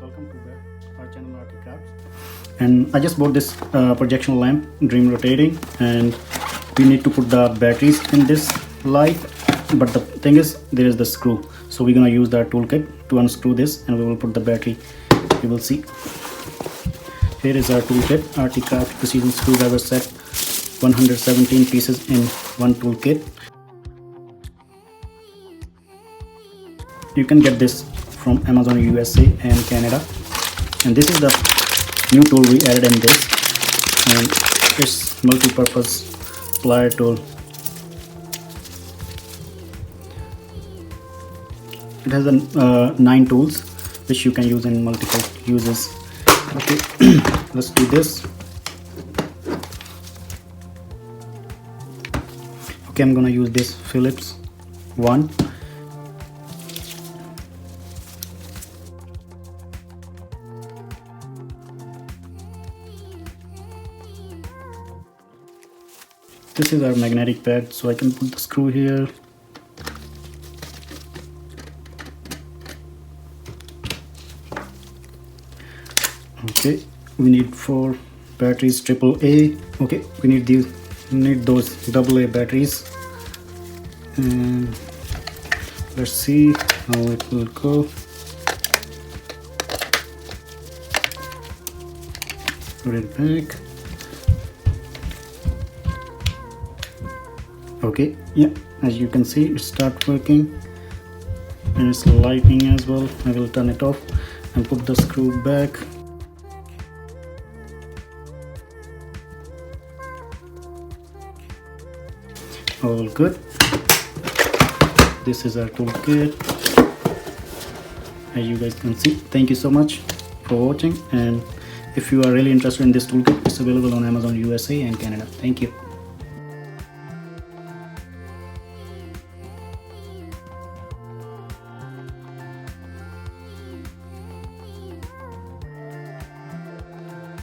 welcome to our channel RTECOMMERCE. And I just bought this projection lamp, dream rotating, and we need to put the batteries in this light, but the thing is there is the screw, so we're gonna use the toolkit to unscrew this and we will put the battery. You will see here is our toolkit, RTECOMMERCE precision screwdriver set, 117 pieces in one toolkit. You can get this from Amazon USA and Canada, and this is the new tool we added in this, and it's multi-purpose plier tool. It has 9 tools which you can use in multiple uses. Okay, let's do this. Okay, I'm gonna use this Phillips one. This is our magnetic pad, so I can put the screw here. Okay, we need 4 batteries AAA. Okay, we need those AA batteries, and let's see how it will go. Put it back. Okay, yeah, as you can see, it starts working and it's lighting as well. I will turn it off and put the screw back. All good. This is our toolkit, as you guys can see. Thank you so much for watching, and if you are really interested in this toolkit, it's available on Amazon USA and Canada. Thank you.